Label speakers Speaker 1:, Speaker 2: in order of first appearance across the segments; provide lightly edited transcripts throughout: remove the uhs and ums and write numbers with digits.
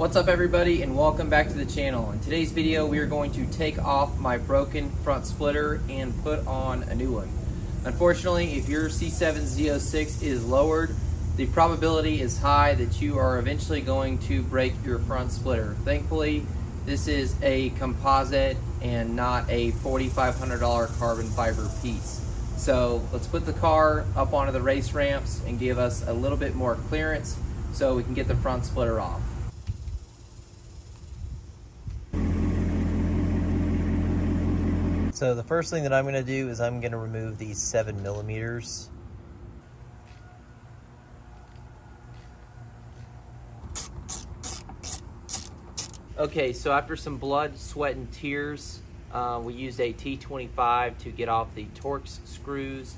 Speaker 1: What's up everybody, and welcome back to the channel. In today's video we are going to take off my broken front splitter and put on a new one. Unfortunately, if your C7 Z06 is lowered, the probability is high that you are eventually going to break your front splitter. Thankfully, this is a composite and not a $4,500 carbon fiber piece. So let's put the car up onto the race ramps and give us a little bit more clearance so we can get the front splitter off. So the first thing that I'm going to do is I'm going to remove these 7 millimeters. Okay, so after some blood, sweat, and tears, we used a T25 to get off the Torx screws,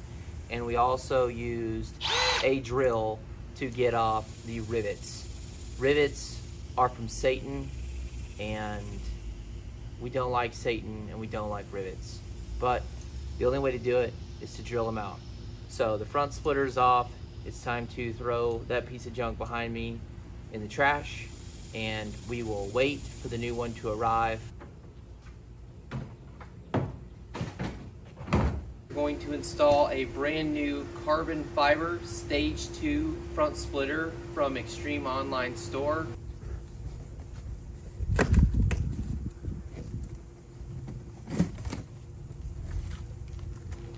Speaker 1: and we also used a drill to get off the rivets. Rivets are from Satan, and we don't like Satan and we don't like rivets, but the only way to do it is to drill them out. So the front splitter's off. It's time to throw that piece of junk behind me in the trash, and we will wait for the new one to arrive. We're going to install a brand new carbon fiber stage 2 front splitter from Extreme Online Store.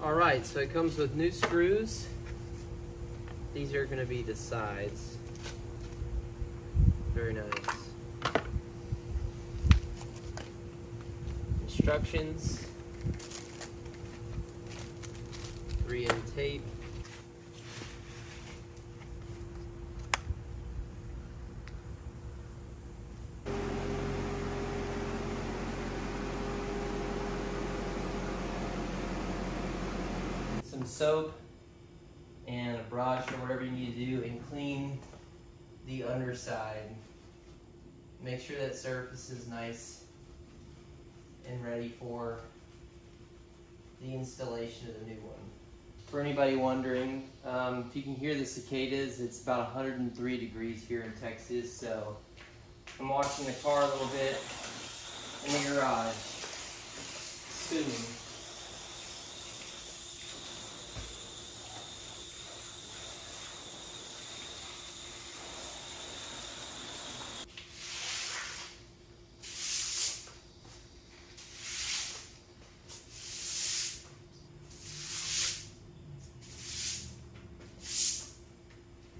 Speaker 1: Alright, so it comes with new screws. These are going to be the sides. Very nice. Instructions. 3M tape. Some soap and a brush or whatever you need to do, and clean the underside. Make sure that surface is nice and ready for the installation of the new one. For anybody wondering, if you can hear the cicadas, it's about 103 degrees here in Texas, so I'm washing the car a little bit in the garage soon.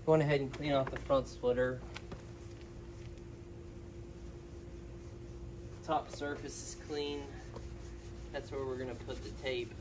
Speaker 1: Going ahead and clean off the front splitter. Top surface is clean. That's where we're going to put the tape.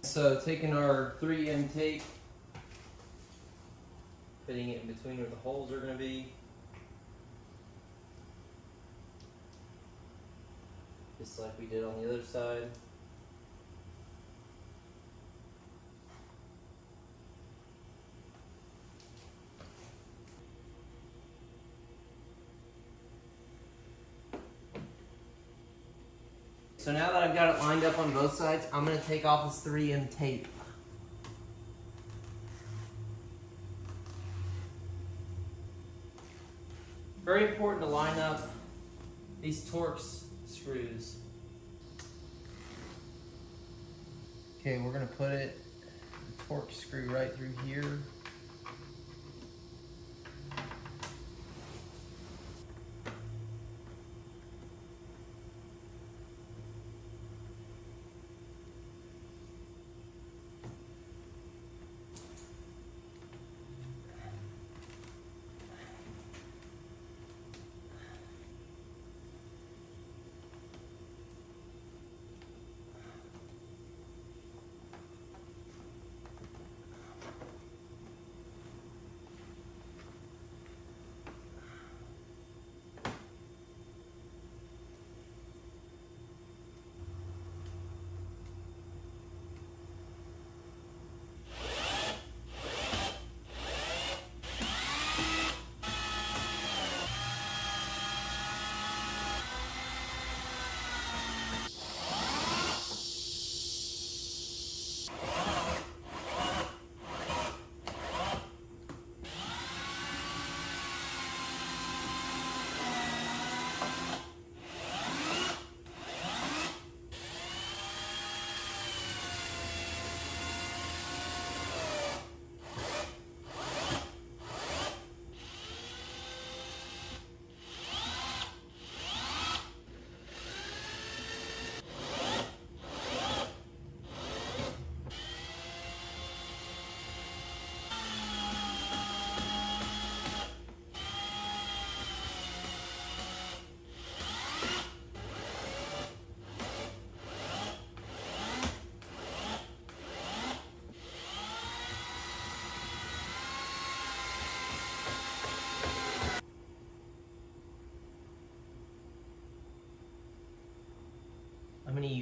Speaker 1: So taking our 3M tape, fitting it in between where the holes are going to be. Just like we did on the other side. So now that I've got it lined up on both sides, I'm going to take off this 3M tape. Very important to line up these Torx screws. Okay, we're going to put the Torx screw right through here.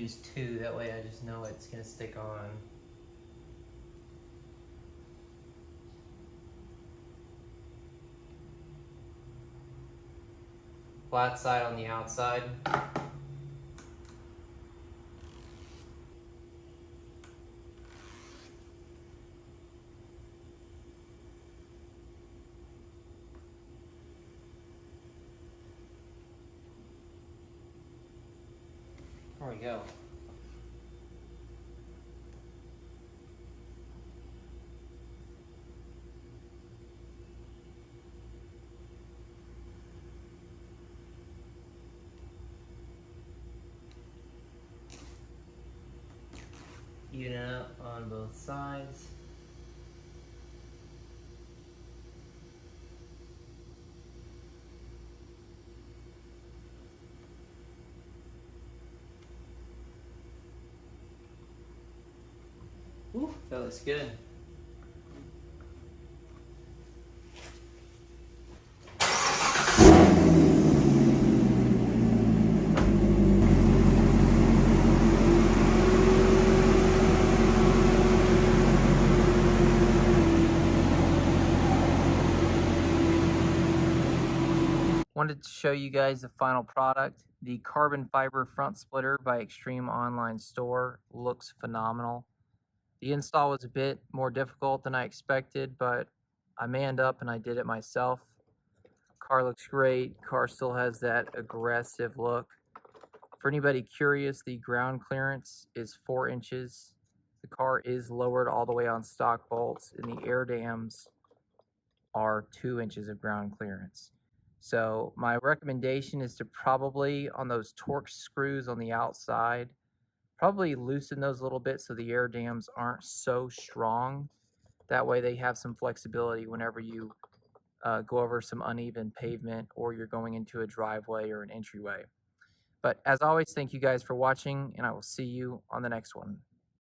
Speaker 1: use 2, that way I just know it's gonna stick on. Flat side on the outside. There we go. Even up on both sides. Ooh, that looks good. Wanted to show you guys the final product. The carbon fiber front splitter by Extreme Online Store looks phenomenal. The install was a bit more difficult than I expected, but I manned up and I did it myself. Car looks great. Car still has that aggressive look. For anybody curious, the ground clearance is 4 inches. The car is lowered all the way on stock bolts, and the air dams are 2 inches of ground clearance. So my recommendation is to probably, on those Torx screws on the outside, probably loosen those a little bit so the air dams aren't so strong. That way they have some flexibility whenever you go over some uneven pavement or you're going into a driveway or an entryway. But as always, thank you guys for watching, and I will see you on the next one.